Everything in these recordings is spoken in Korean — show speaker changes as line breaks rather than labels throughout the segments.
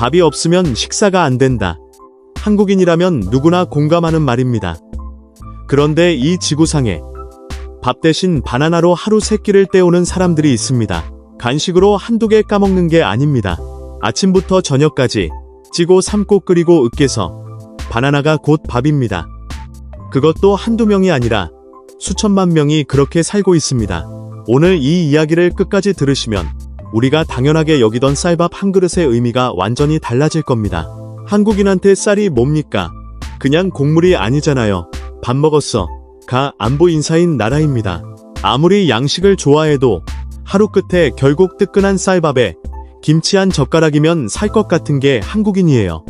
밥이 없으면 식사가 안 된다. 한국인이라면 누구나 공감하는 말입니다. 그런데 이 지구상에 밥 대신 바나나로 하루 3끼를 때우는 사람들이 있습니다. 간식으로 한두 개 까먹는 게 아닙니다. 아침부터 저녁까지 찌고 삶고 끓이고 으깨서 바나나가 곧 밥입니다. 그것도 한두 명이 아니라 수천만 명이 그렇게 살고 있습니다. 오늘 이 이야기를 끝까지 들으시면 우리가 당연하게 여기던 쌀밥 한 그릇의 의미가 완전히 달라질 겁니다. 한국인한테 쌀이 뭡니까? 그냥 곡물이 아니잖아요. 밥 먹었어. 가 안부 인사인 나라입니다. 아무리 양식을 좋아해도 하루 끝에 결국 뜨끈한 쌀밥에 김치 한 젓가락이면 살 것 같은 게 한국인이에요.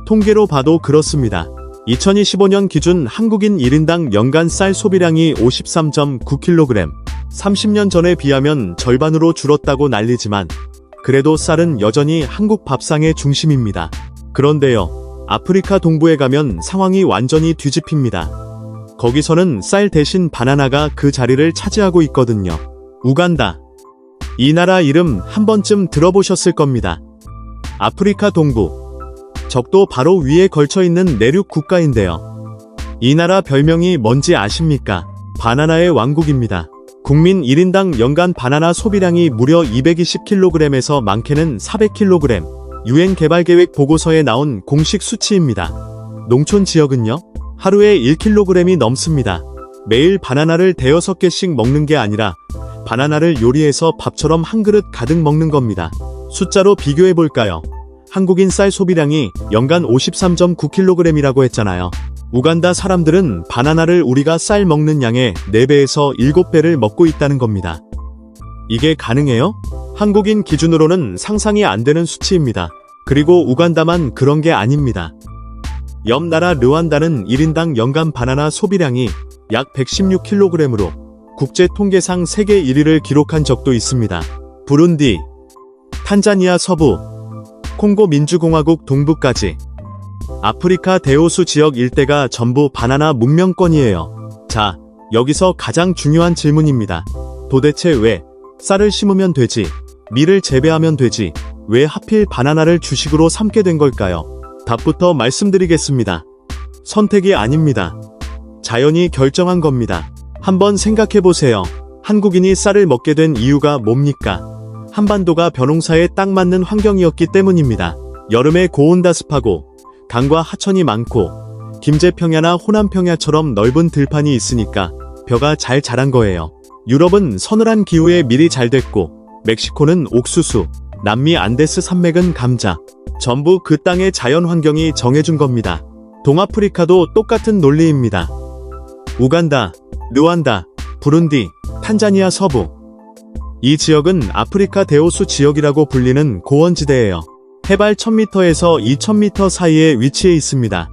통계로 봐도 그렇습니다. 2025년 기준 한국인 1인당 연간 쌀 소비량이 53.9kg. 30년 전에 비하면 절반으로 줄었다고 난리지만 그래도 쌀은 여전히 한국 밥상의 중심입니다. 그런데요, 아프리카 동부에 가면 상황이 완전히 뒤집힙니다. 거기서는 쌀 대신 바나나가 그 자리를 차지하고 있거든요. 우간다. 이 나라 이름 한 번쯤 들어보셨을 겁니다. 아프리카 동부. 적도 바로 위에 걸쳐있는 내륙 국가인데요. 이 나라 별명이 뭔지 아십니까? 바나나의 왕국입니다. 국민 1인당 연간 바나나 소비량이 무려 220kg에서 많게는 400kg. 유엔 개발계획 보고서에 나온 공식 수치입니다. 농촌 지역은요? 하루에 1kg이 넘습니다. 매일 바나나를 대여섯 개씩 먹는 게 아니라 바나나를 요리해서 밥처럼 한 그릇 가득 먹는 겁니다. 숫자로 비교해볼까요? 한국인 쌀 소비량이 연간 53.9kg이라고 했잖아요. 우간다 사람들은 바나나를 우리가 쌀 먹는 양의 4배에서 7배를 먹고 있다는 겁니다. 이게 가능해요? 한국인 기준으로는 상상이 안 되는 수치입니다. 그리고 우간다만 그런 게 아닙니다. 옆 나라 르완다는 1인당 연간 바나나 소비량이 약 116kg으로 국제 통계상 세계 1위를 기록한 적도 있습니다. 부룬디, 탄자니아 서부, 콩고 민주공화국 동부까지 아프리카 대호수 지역 일대가 전부 바나나 문명권이에요. 자, 여기서 가장 중요한 질문입니다. 도대체 왜 쌀을 심으면 되지, 밀을 재배하면 되지, 왜 하필 바나나를 주식으로 삼게 된 걸까요? 답부터 말씀드리겠습니다. 선택이 아닙니다. 자연이 결정한 겁니다. 한번 생각해보세요. 한국인이 쌀을 먹게 된 이유가 뭡니까? 한반도가 벼농사에 딱 맞는 환경이었기 때문입니다. 여름에 고온다습하고 강과 하천이 많고 김제평야나 호남평야처럼 넓은 들판이 있으니까 벼가 잘 자란 거예요. 유럽은 서늘한 기후에 밀이 잘 됐고 멕시코는 옥수수, 남미 안데스 산맥은 감자. 전부 그 땅의 자연 환경이 정해준 겁니다. 동아프리카도 똑같은 논리입니다. 우간다, 르완다, 부룬디, 탄자니아 서부. 이 지역은 아프리카 대호수 지역이라고 불리는 고원지대예요. 해발 1000m에서 2000m 사이에 위치해 있습니다.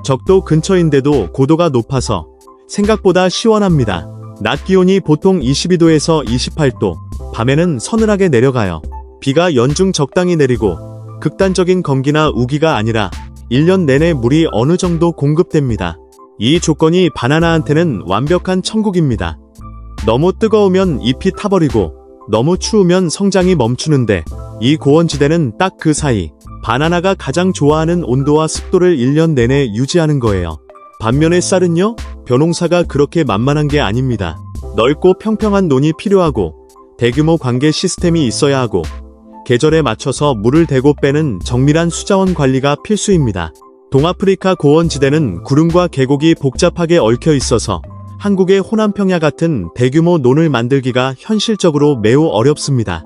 적도 근처인데도 고도가 높아서 생각보다 시원합니다. 낮 기온이 보통 22도에서 28도, 밤에는 서늘하게 내려가요. 비가 연중 적당히 내리고 극단적인 건기나 우기가 아니라 1년 내내 물이 어느 정도 공급됩니다. 이 조건이 바나나한테는 완벽한 천국입니다. 너무 뜨거우면 잎이 타버리고 너무 추우면 성장이 멈추는데 이 고원지대는 딱 그 사이. 바나나가 가장 좋아하는 온도와 습도를 1년 내내 유지하는 거예요. 반면에 쌀은요? 벼농사가 그렇게 만만한 게 아닙니다. 넓고 평평한 논이 필요하고 대규모 관계 시스템이 있어야 하고 계절에 맞춰서 물을 대고 빼는 정밀한 수자원 관리가 필수입니다. 동아프리카 고원지대는 구름과 계곡이 복잡하게 얽혀 있어서 한국의 호남평야 같은 대규모 논을 만들기가 현실적으로 매우 어렵습니다.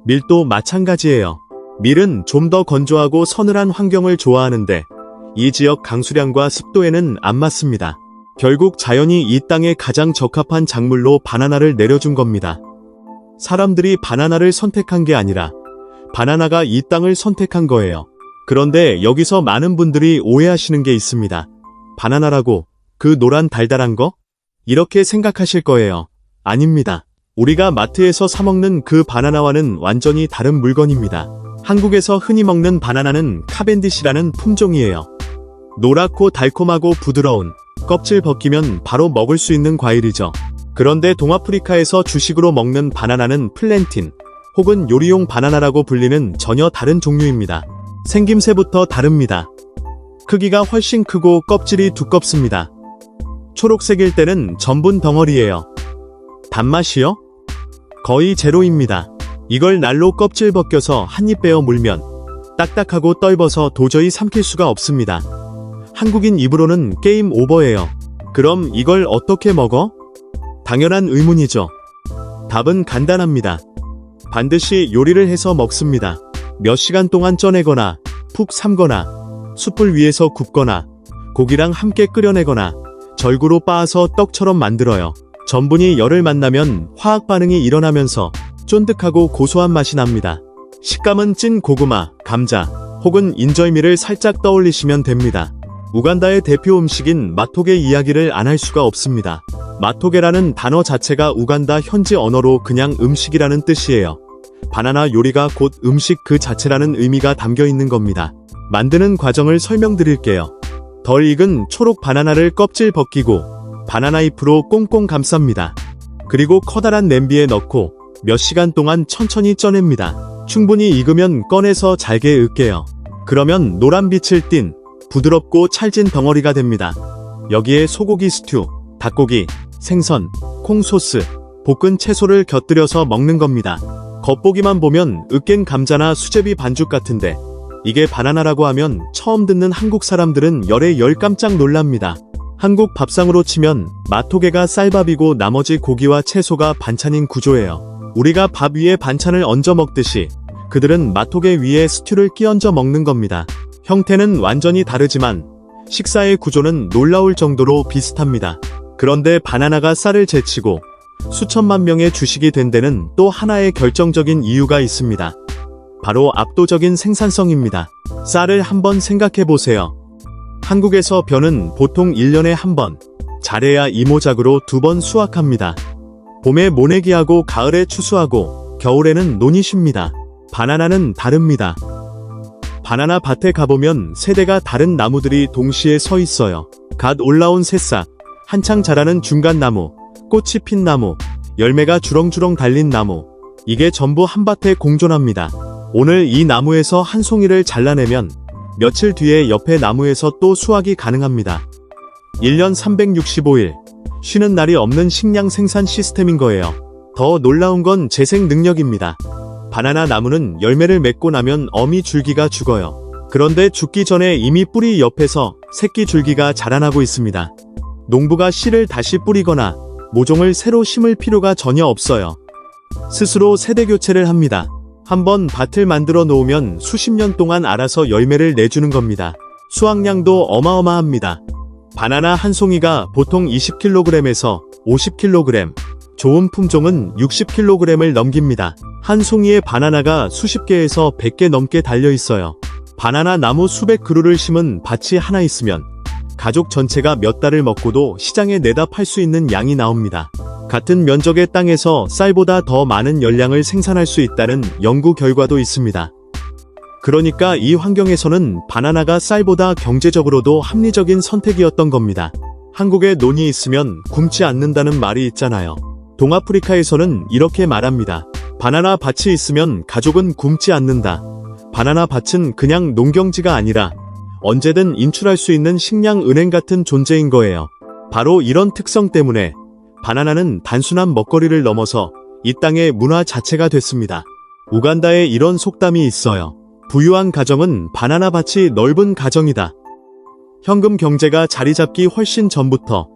밀도 마찬가지예요. 밀은 좀 더 건조하고 서늘한 환경을 좋아하는데 이 지역 강수량과 습도에는 안 맞습니다. 결국 자연이 이 땅에 가장 적합한 작물로 바나나를 내려준 겁니다. 사람들이 바나나를 선택한 게 아니라 바나나가 이 땅을 선택한 거예요. 그런데 여기서 많은 분들이 오해하시는 게 있습니다. 바나나라고 그 노란 달달한 거? 이렇게 생각하실 거예요. 아닙니다. 우리가 마트에서 사 먹는 그 바나나와는 완전히 다른 물건입니다. 한국에서 흔히 먹는 바나나는 카벤디시라는 품종이에요. 노랗고 달콤하고 부드러운, 껍질 벗기면 바로 먹을 수 있는 과일이죠. 그런데 동아프리카에서 주식으로 먹는 바나나는 플랜틴, 혹은 요리용 바나나라고 불리는 전혀 다른 종류입니다. 생김새부터 다릅니다. 크기가 훨씬 크고 껍질이 두껍습니다. 초록색일 때는 전분 덩어리예요. 단맛이요? 거의 제로입니다. 이걸 날로 껍질 벗겨서 한 입 베어 물면 딱딱하고 떫어서 도저히 삼킬 수가 없습니다. 한국인 입으로는 게임 오버예요. 그럼 이걸 어떻게 먹어? 당연한 의문이죠. 답은 간단합니다. 반드시 요리를 해서 먹습니다. 몇 시간 동안 쪄내거나 푹 삶거나 숯불 위에서 굽거나 고기랑 함께 끓여내거나 절구로 빻아서 떡처럼 만들어요. 전분이 열을 만나면 화학 반응이 일어나면서 쫀득하고 고소한 맛이 납니다. 식감은 찐 고구마, 감자 혹은 인절미를 살짝 떠올리시면 됩니다. 우간다의 대표 음식인 마토게 이야기를 안 할 수가 없습니다. 마토게라는 단어 자체가 우간다 현지 언어로 그냥 음식이라는 뜻이에요. 바나나 요리가 곧 음식 그 자체라는 의미가 담겨 있는 겁니다. 만드는 과정을 설명드릴게요. 덜 익은 초록 바나나를 껍질 벗기고 바나나 잎으로 꽁꽁 감쌉니다. 그리고 커다란 냄비에 넣고 몇 시간 동안 천천히 쪄냅니다. 충분히 익으면 꺼내서 잘게 으깨요. 그러면 노란빛을 띤 부드럽고 찰진 덩어리가 됩니다. 여기에 소고기 스튜, 닭고기, 생선, 콩소스, 볶은 채소를 곁들여서 먹는 겁니다. 겉보기만 보면 으깬 감자나 수제비 반죽 같은데 이게 바나나라고 하면 처음 듣는 한국 사람들은 열에 열 깜짝 놀랍니다. 한국 밥상으로 치면 마토게가 쌀밥이고 나머지 고기와 채소가 반찬인 구조예요. 우리가 밥 위에 반찬을 얹어 먹듯이 그들은 마토게 위에 스튜를 끼얹어 먹는 겁니다. 형태는 완전히 다르지만 식사의 구조는 놀라울 정도로 비슷합니다. 그런데 바나나가 쌀을 제치고 수천만 명의 주식이 된 데는 또 하나의 결정적인 이유가 있습니다. 바로 압도적인 생산성입니다. 쌀을 한번 생각해 보세요. 한국에서 벼는 보통 1년에 한 번, 잘해야 이모작으로 2번 수확합니다. 봄에 모내기하고 가을에 추수하고 겨울에는 논이 쉽니다. 바나나는 다릅니다. 바나나 밭에 가보면 세대가 다른 나무들이 동시에 서 있어요. 갓 올라온 새싹, 한창 자라는 중간 나무, 꽃이 핀 나무, 열매가 주렁주렁 달린 나무. 이게 전부 한 밭에 공존합니다. 오늘 이 나무에서 한 송이를 잘라내면 며칠 뒤에 옆에 나무에서 또 수확이 가능합니다. 1년 365일, 쉬는 날이 없는 식량 생산 시스템인 거예요. 더 놀라운 건 재생 능력입니다. 바나나 나무는 열매를 맺고 나면 어미 줄기가 죽어요. 그런데 죽기 전에 이미 뿌리 옆에서 새끼 줄기가 자라나고 있습니다. 농부가 씨를 다시 뿌리거나 모종을 새로 심을 필요가 전혀 없어요. 스스로 세대 교체를 합니다. 한번 밭을 만들어 놓으면 수십 년 동안 알아서 열매를 내주는 겁니다. 수확량도 어마어마합니다. 바나나 한 송이가 보통 20kg에서 50kg, 좋은 품종은 60kg을 넘깁니다. 한 송이의 바나나가 수십 개에서 100개 넘게 달려 있어요. 바나나 나무 수백 그루를 심은 밭이 하나 있으면 가족 전체가 몇 달을 먹고도 시장에 내다 팔 수 있는 양이 나옵니다. 같은 면적의 땅에서 쌀보다 더 많은 열량을 생산할 수 있다는 연구 결과도 있습니다. 그러니까 이 환경에서는 바나나가 쌀보다 경제적으로도 합리적인 선택이었던 겁니다. 한국에 논이 있으면 굶지 않는다는 말이 있잖아요. 동아프리카에서는 이렇게 말합니다. 바나나 밭이 있으면 가족은 굶지 않는다. 바나나 밭은 그냥 농경지가 아니라 언제든 인출할 수 있는 식량 은행 같은 존재인 거예요. 바로 이런 특성 때문에 바나나는 단순한 먹거리를 넘어서 이 땅의 문화 자체가 됐습니다. 우간다에 이런 속담이 있어요. 부유한 가정은 바나나 밭이 넓은 가정이다. 현금 경제가 자리 잡기 훨씬 전부터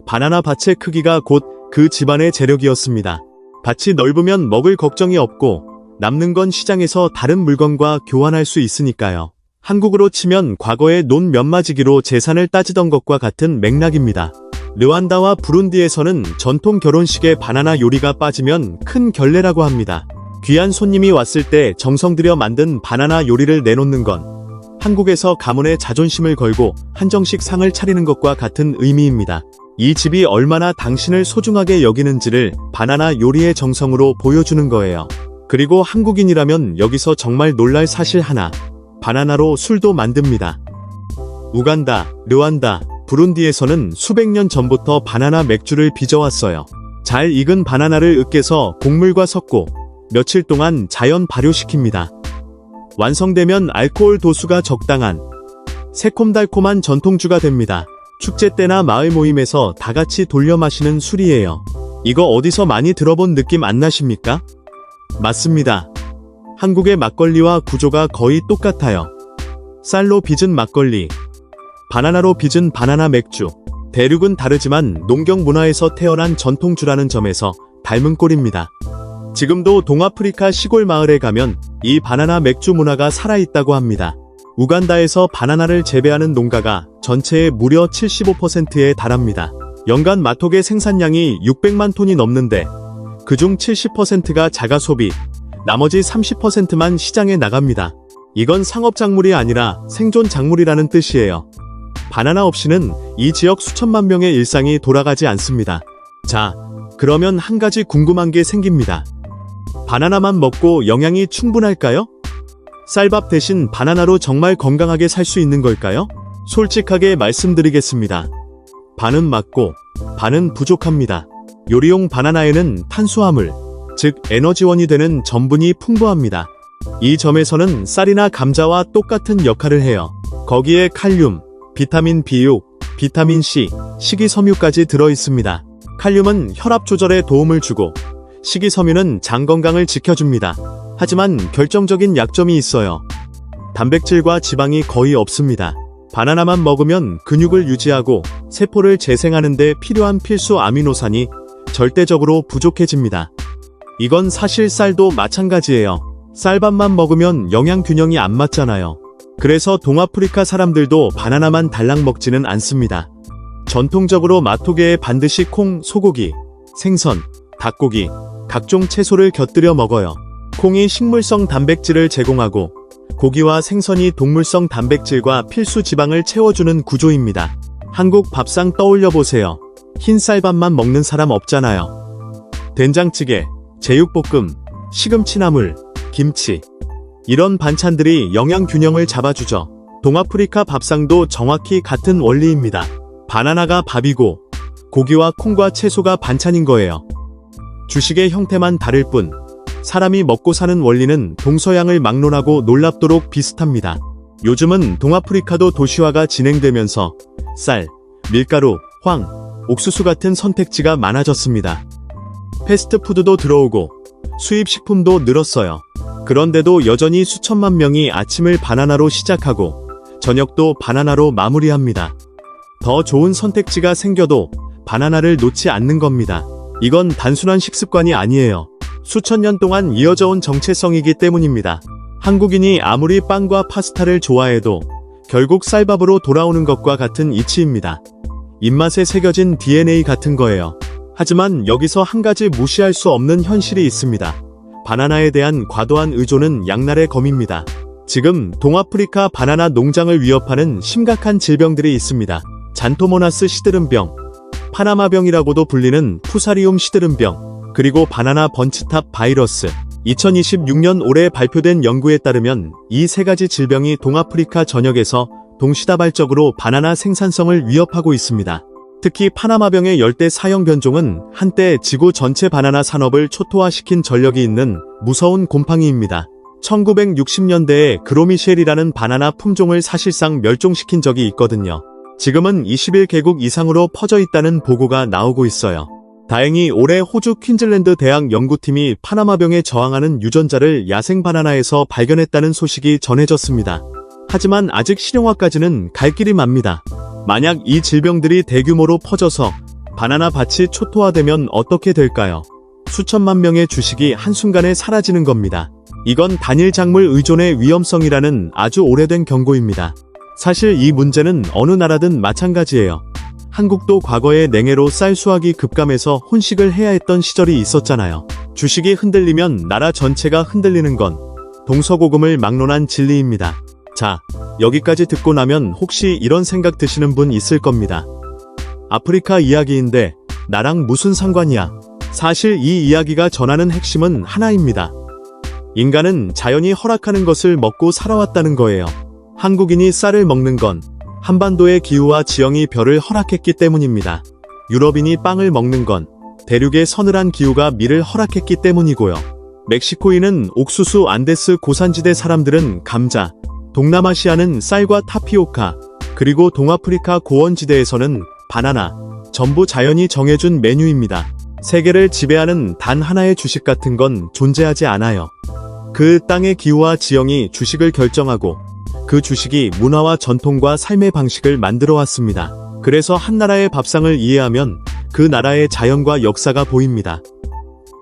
바나나 밭의 크기가 곧 그 집안의 재력이었습니다. 밭이 넓으면 먹을 걱정이 없고 남는 건 시장에서 다른 물건과 교환할 수 있으니까요. 한국으로 치면 과거의 논 면마지기로 재산을 따지던 것과 같은 맥락입니다. 르완다와 부룬디에서는 전통 결혼식에 바나나 요리가 빠지면 큰 결례라고 합니다. 귀한 손님이 왔을 때 정성 들여 만든 바나나 요리를 내놓는 건 한국에서 가문의 자존심을 걸고 한정식 상을 차리는 것과 같은 의미입니다. 이 집이 얼마나 당신을 소중하게 여기는지를 바나나 요리의 정성으로 보여주는 거예요. 그리고 한국인이라면 여기서 정말 놀랄 사실 하나. 바나나로 술도 만듭니다. 우간다, 르완다, 부룬디에서는 수백 년 전부터 바나나 맥주를 빚어왔어요. 잘 익은 바나나를 으깨서 곡물과 섞고 며칠 동안 자연 발효시킵니다. 완성되면 알코올 도수가 적당한 새콤달콤한 전통주가 됩니다. 축제 때나 마을 모임에서 다 같이 돌려 마시는 술이에요. 이거 어디서 많이 들어본 느낌 안 나십니까? 맞습니다. 한국의 막걸리와 구조가 거의 똑같아요. 쌀로 빚은 막걸리, 바나나로 빚은 바나나 맥주. 대륙은 다르지만 농경 문화에서 태어난 전통주라는 점에서 닮은 꼴입니다. 지금도 동아프리카 시골 마을에 가면 이 바나나 맥주 문화가 살아있다고 합니다. 우간다에서 바나나를 재배하는 농가가 전체의 무려 75%에 달합니다. 연간 마토개 생산량이 600만 톤이 넘는데 그중 70%가 자가 소비, 나머지 30%만 시장에 나갑니다. 이건 상업작물이 아니라 생존작물이라는 뜻이에요. 바나나 없이는 이 지역 수천만 명의 일상이 돌아가지 않습니다. 자, 그러면 한 가지 궁금한 게 생깁니다. 바나나만 먹고 영양이 충분할까요? 쌀밥 대신 바나나로 정말 건강하게 살 수 있는 걸까요? 솔직하게 말씀드리겠습니다. 반은 맞고 반은 부족합니다. 요리용 바나나에는 탄수화물, 즉 에너지원이 되는 전분이 풍부합니다. 이 점에서는 쌀이나 감자와 똑같은 역할을 해요. 거기에 칼륨, 비타민 B6, 비타민 C, 식이섬유까지 들어있습니다. 칼륨은 혈압 조절에 도움을 주고 식이섬유는 장 건강을 지켜줍니다. 하지만 결정적인 약점이 있어요. 단백질과 지방이 거의 없습니다. 바나나만 먹으면 근육을 유지하고 세포를 재생하는 데 필요한 필수 아미노산이 절대적으로 부족해집니다. 이건 사실 쌀도 마찬가지예요. 쌀밥만 먹으면 영양 균형이 안 맞잖아요. 그래서 동아프리카 사람들도 바나나만 달랑 먹지는 않습니다. 전통적으로 마토개에 반드시 콩, 소고기, 생선, 닭고기, 각종 채소를 곁들여 먹어요. 콩이 식물성 단백질을 제공하고 고기와 생선이 동물성 단백질과 필수 지방을 채워주는 구조입니다. 한국 밥상 떠올려 보세요. 흰 쌀밥만 먹는 사람 없잖아요. 된장찌개, 제육볶음, 시금치나물, 김치. 이런 반찬들이 영양 균형을 잡아주죠. 동아프리카 밥상도 정확히 같은 원리입니다. 바나나가 밥이고 고기와 콩과 채소가 반찬인 거예요. 주식의 형태만 다를 뿐 사람이 먹고 사는 원리는 동서양을 막론하고 놀랍도록 비슷합니다. 요즘은 동아프리카도 도시화가 진행되면서 쌀, 밀가루, 황, 옥수수 같은 선택지가 많아졌습니다. 패스트푸드도 들어오고 수입 식품도 늘었어요. 그런데도 여전히 수천만 명이 아침을 바나나로 시작하고 저녁도 바나나로 마무리합니다. 더 좋은 선택지가 생겨도 바나나를 놓지 않는 겁니다. 이건 단순한 식습관이 아니에요. 수천 년 동안 이어져 온 정체성이기 때문입니다. 한국인이 아무리 빵과 파스타를 좋아해도 결국 쌀밥으로 돌아오는 것과 같은 이치입니다. 입맛에 새겨진 DNA 같은 거예요. 하지만 여기서 한 가지 무시할 수 없는 현실이 있습니다. 바나나에 대한 과도한 의존은 양날의 검입니다. 지금 동아프리카 바나나 농장을 위협하는 심각한 질병들이 있습니다. 잔토모나스 시드름병, 파나마병이라고도 불리는 푸사리움 시드름병, 그리고 바나나 번치탑 바이러스. 2026년 올해 발표된 연구에 따르면 이 세 가지 질병이 동아프리카 전역에서 동시다발적으로 바나나 생산성을 위협하고 있습니다. 특히 파나마병의 열대 사형 변종은 한때 지구 전체 바나나 산업을 초토화시킨 전력이 있는 무서운 곰팡이입니다. 1960년대에 그로미셸이라는 바나나 품종을 사실상 멸종시킨 적이 있거든요. 지금은 21개국 이상으로 퍼져 있다는 보고가 나오고 있어요. 다행히 올해 호주 퀸즐랜드 대학 연구팀이 파나마병에 저항하는 유전자를 야생 바나나에서 발견했다는 소식이 전해졌습니다. 하지만 아직 실용화까지는 갈 길이 멉니다. 만약 이 질병들이 대규모로 퍼져서 바나나 밭이 초토화되면 어떻게 될까요? 수천만 명의 주식이 한순간에 사라지는 겁니다. 이건 단일 작물 의존의 위험성이라는 아주 오래된 경고입니다. 사실 이 문제는 어느 나라든 마찬가지예요. 한국도 과거에 냉해로 쌀 수확이 급감해서 혼식을 해야 했던 시절이 있었잖아요. 주식이 흔들리면 나라 전체가 흔들리는 건 동서고금을 막론한 진리입니다. 자, 여기까지 듣고 나면 혹시 이런 생각 드시는 분 있을 겁니다. 아프리카 이야기인데 나랑 무슨 상관이야? 사실 이 이야기가 전하는 핵심은 하나입니다. 인간은 자연이 허락하는 것을 먹고 살아왔다는 거예요. 한국인이 쌀을 먹는 건 한반도의 기후와 지형이 벼를 허락했기 때문입니다. 유럽인이 빵을 먹는 건 대륙의 서늘한 기후가 밀을 허락했기 때문이고요. 멕시코인은 옥수수, 안데스 고산지대 사람들은 감자, 동남아시아는 쌀과 타피오카, 그리고 동아프리카 고원지대에서는 바나나, 전부 자연이 정해준 메뉴입니다. 세계를 지배하는 단 하나의 주식 같은 건 존재하지 않아요. 그 땅의 기후와 지형이 주식을 결정하고 그 주식이 문화와 전통과 삶의 방식을 만들어 왔습니다. 그래서 한 나라의 밥상을 이해하면 그 나라의 자연과 역사가 보입니다.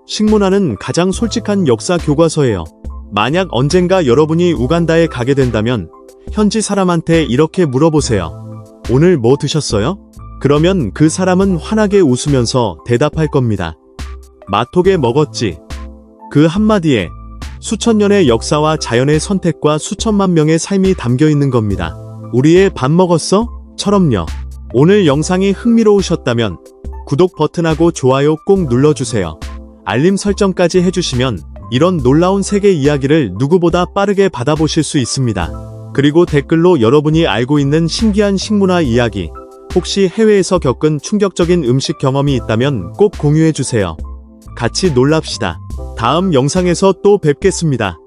식문화는 가장 솔직한 역사 교과서예요. 만약 언젠가 여러분이 우간다에 가게 된다면 현지 사람한테 이렇게 물어보세요. 오늘 뭐 드셨어요? 그러면 그 사람은 환하게 웃으면서 대답할 겁니다. 마토게 먹었지. 그 한마디에 수천 년의 역사와 자연의 선택과 수천만 명의 삶이 담겨 있는 겁니다. 우리의 밥 먹었어? 처럼요. 오늘 영상이 흥미로우셨다면 구독 버튼하고 좋아요 꼭 눌러주세요. 알림 설정까지 해주시면 이런 놀라운 세계 이야기를 누구보다 빠르게 받아보실 수 있습니다. 그리고 댓글로 여러분이 알고 있는 신기한 식문화 이야기, 혹시 해외에서 겪은 충격적인 음식 경험이 있다면 꼭 공유해주세요. 같이 놀랍시다. 다음 영상에서 또 뵙겠습니다.